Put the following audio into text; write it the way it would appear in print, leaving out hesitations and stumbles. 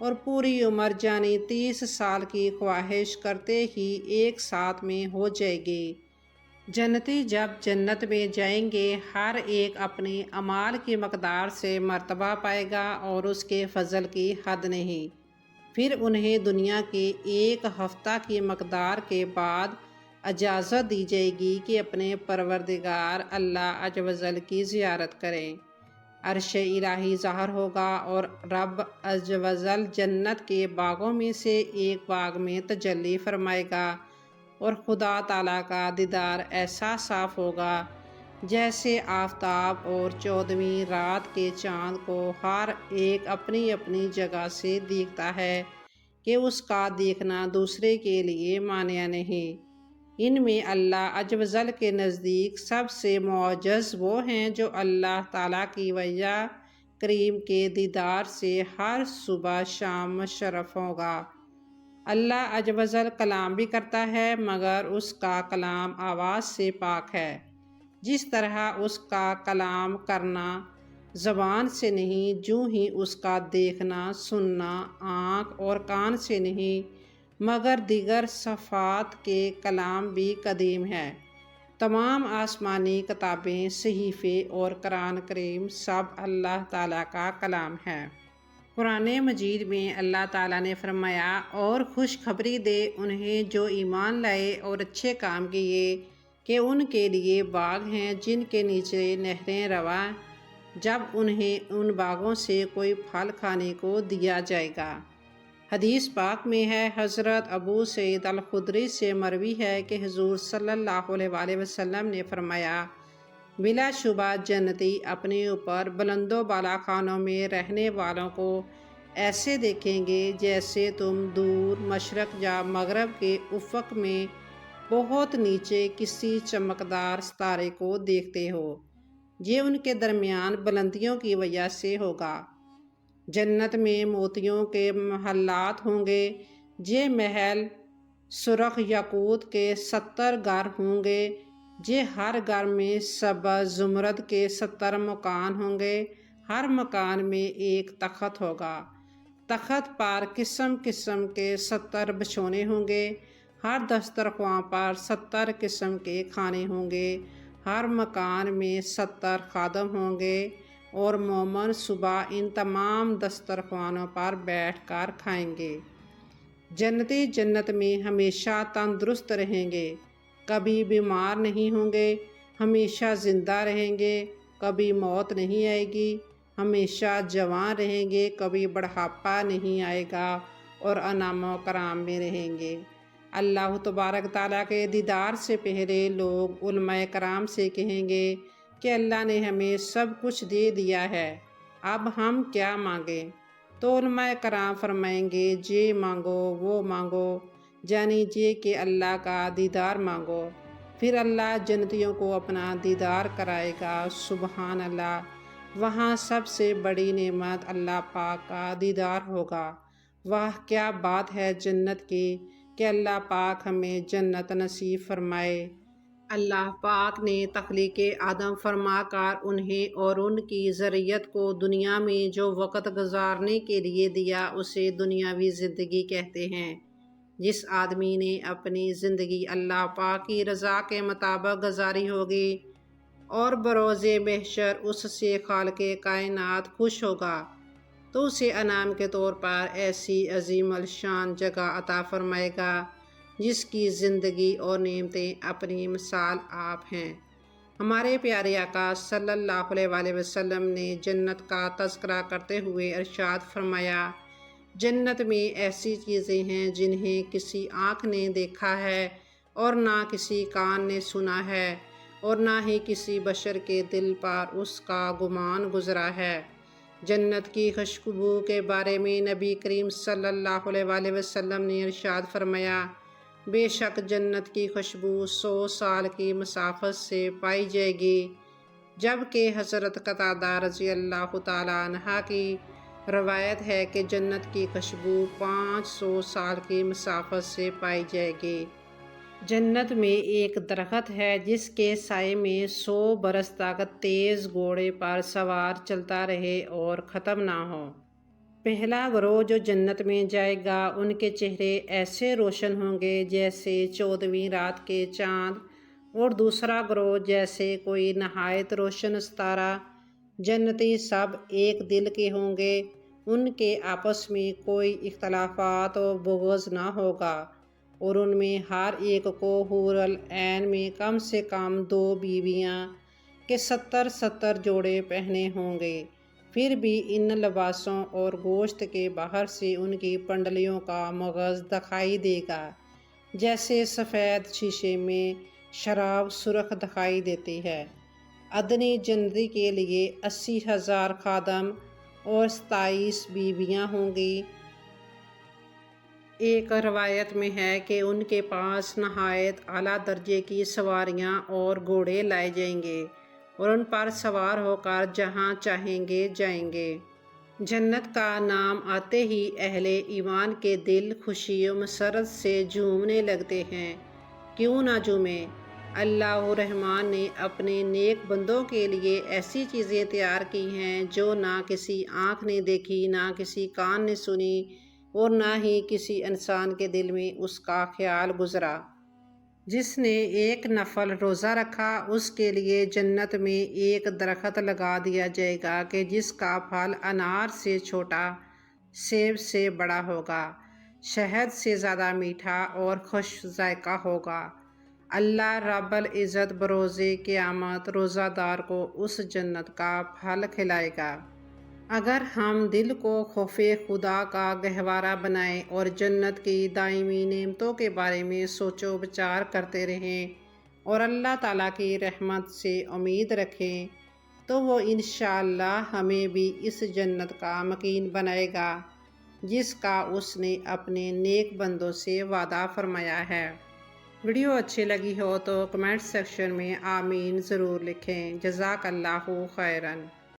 اور پوری عمر یعنی 30 سال کی خواہش کرتے ہی ایک ساتھ میں ہو جائے گی۔ جنتی جب جنت میں جائیں گے ہر ایک اپنے اعمال کی مقدار سے مرتبہ پائے گا اور اس کے فضل کی حد نہیں۔ پھر انہیں دنیا کے ایک ہفتہ کی مقدار کے بعد اجازت دی جائے گی کہ اپنے پروردگار اللہ عز و جل کی زیارت کریں۔ عرش الہی ظاہر ہوگا اور رب عز و جل جنت کے باغوں میں سے ایک باغ میں تجلی فرمائے گا اور خدا تعالیٰ کا دیدار ایسا صاف ہوگا جیسے آفتاب اور 14ویں رات کے چاند کو ہر ایک اپنی اپنی جگہ سے دیکھتا ہے کہ اس کا دیکھنا دوسرے کے لیے مانع نہیں۔ ان میں اللہ عز و جل کے نزدیک سب سے معجز وہ ہیں جو اللہ تعالیٰ کی وجہ کریم کے دیدار سے ہر صبح شام مشرف ہوگا۔ اللہ عز و جل کلام بھی کرتا ہے مگر اس کا کلام آواز سے پاک ہے، جس طرح اس کا کلام کرنا زبان سے نہیں، جوں ہی اس کا دیکھنا سننا آنکھ اور کان سے نہیں مگر دیگر صفات کے کلام بھی قدیم ہے۔ تمام آسمانی کتابیں، صحیفے اور قرآن کریم سب اللہ تعالیٰ کا کلام ہے۔ قرآن مجید میں اللہ تعالیٰ نے فرمایا، اور خوشخبری دے انہیں جو ایمان لائے اور اچھے کام کیے کہ ان کے لیے باغ ہیں جن کے نیچے نہریں رواں، جب انہیں ان باغوں سے کوئی پھل کھانے کو دیا جائے گا۔ حدیث پاک میں ہے، حضرت ابو سعید الخدری سے مروی ہے کہ حضور صلی اللہ علیہ وآلہ وسلم نے فرمایا، بلا شبہ جنتی اپنے اوپر بلند و بالا خانوں میں رہنے والوں کو ایسے دیکھیں گے جیسے تم دور مشرق یا مغرب کے افق میں بہت نیچے کسی چمکدار ستارے کو دیکھتے ہو۔ یہ ان کے درمیان بلندیوں کی وجہ سے ہوگا۔ جنت میں موتیوں کے محلات ہوں گے، یہ محل سرخ یاقوت کے 70 گھر ہوں گے، یہ ہر گھر میں سبز زمرد کے 70 مکان ہوں گے، ہر مکان میں ایک تخت ہوگا، تخت پر قسم قسم کے 70 بچھونے ہوں گے، ہر دسترخوان پر 70 قسم کے کھانے ہوں گے، ہر مکان میں 70 خادم ہوں گے اور مومن صبح ان تمام دسترخوانوں پر بیٹھ کر کھائیں گے۔ جنتی جنت میں ہمیشہ تندرست رہیں گے، کبھی بیمار نہیں ہوں گے، ہمیشہ زندہ رہیں گے، کبھی موت نہیں آئے گی، ہمیشہ جوان رہیں گے، کبھی بڑھاپا نہیں آئے گا اور انعام و کرام میں رہیں گے۔ اللہ تبارک تعالیٰ کے دیدار سے پہلے لوگ علماء کرام سے کہیں گے کہ اللہ نے ہمیں سب کچھ دے دیا ہے، اب ہم کیا مانگیں؟ تو علماء کرام فرمائیں گے، یہ مانگو وہ مانگو، یعنی یہ کہ اللہ کا دیدار مانگو۔ پھر اللہ جنتیوں کو اپنا دیدار کرائے گا۔ سبحان اللہ، وہاں سب سے بڑی نعمت اللہ پاک کا دیدار ہوگا۔ واہ کیا بات ہے جنت کی، کہ اللہ پاک ہمیں جنت نصیب فرمائے۔ اللہ پاک نے تخلیق آدم فرما کر انہیں اور ان کی ذریت کو دنیا میں جو وقت گزارنے کے لیے دیا اسے دنیاوی زندگی کہتے ہیں۔ جس آدمی نے اپنی زندگی اللہ پاک کی رضا کے مطابق گزاری ہوگی اور بروز محشر اس سے خالق کائنات خوش ہوگا تو اسے انعام کے طور پر ایسی عظیم الشان جگہ عطا فرمائے گا جس کی زندگی اور نعمتیں اپنی مثال آپ ہیں۔ ہمارے پیارے آقا صلی اللہ علیہ وآلہ وسلم نے جنت کا تذکرہ کرتے ہوئے ارشاد فرمایا، جنت میں ایسی چیزیں ہیں جنہیں کسی آنکھ نے دیکھا ہے اور نہ کسی کان نے سنا ہے اور نہ ہی کسی بشر کے دل پر اس کا گمان گزرا ہے۔ جنت کی خوشبو کے بارے میں نبی کریم صلی اللہ علیہ وآلہ وسلم نے ارشاد فرمایا، بے شک جنت کی خوشبو 100 سال کی مسافت سے پائی جائے گی، جبکہ حضرت قتادہ رضی اللہ تعالیٰ عنہ کی روایت ہے کہ جنت کی خوشبو 500 سال کی مسافت سے پائی جائے گی۔ جنت میں ایک درخت ہے جس کے سائے میں 100 برس تک تیز گھوڑے پر سوار چلتا رہے اور ختم نہ ہو۔ پہلا گروہ جو جنت میں جائے گا ان کے چہرے ایسے روشن ہوں گے جیسے 14ویں رات کے چاند، اور دوسرا گروہ جیسے کوئی نہایت روشن ستارہ۔ جنتی سب ایک دل کے ہوں گے، ان کے آپس میں کوئی اختلافات و بغض نہ ہوگا، اور ان میں ہر ایک کو حور العین میں کم سے کم 2 بیویاں کے 70 جوڑے پہنے ہوں گے۔ پھر بھی ان لباسوں اور گوشت کے باہر سے ان کی پنڈلیوں کا مغز دکھائی دے گا، جیسے سفید شیشے میں شراب سرخ دکھائی دیتی ہے۔ ادنی جنتی کے لیے 80,000 خادم اور 27 بیویاں ہوں گی۔ ایک روایت میں ہے کہ ان کے پاس نہایت اعلیٰ درجے کی سواریاں اور گھوڑے لائے جائیں گے، اور ان پر سوار ہو کر جہاں چاہیں گے جائیں گے۔ جنت کا نام آتے ہی اہل ایمان کے دل خوشی و مسرت سے جھومنے لگتے ہیں۔ کیوں نہ جھومیں؟ اللہ الرحمن نے اپنے نیک بندوں کے لیے ایسی چیزیں تیار کی ہیں جو نہ کسی آنکھ نے دیکھی، نہ کسی کان نے سنی، اور نہ ہی کسی انسان کے دل میں اس کا خیال گزرا۔ جس نے ایک نفل روزہ رکھا اس کے لیے جنت میں ایک درخت لگا دیا جائے گا کہ جس کا پھل انار سے چھوٹا، سیب سے بڑا ہوگا، شہد سے زیادہ میٹھا اور خوش ذائقہ ہوگا۔ اللہ رب العزت بروز قیامت روزہ دار کو اس جنت کا پھل کھلائے گا۔ اگر ہم دل کو خوف خدا کا گہوارہ بنائیں اور جنت کی دائمی نعمتوں کے بارے میں سوچ و بچار کرتے رہیں اور اللہ تعالیٰ کی رحمت سے امید رکھیں، تو وہ انشاءاللہ ہمیں بھی اس جنت کا مکین بنائے گا جس کا اس نے اپنے نیک بندوں سے وعدہ فرمایا ہے۔ ویڈیو اچھی لگی ہو تو کمنٹ سیکشن میں آمین ضرور لکھیں۔ جزاک اللہ خیراً۔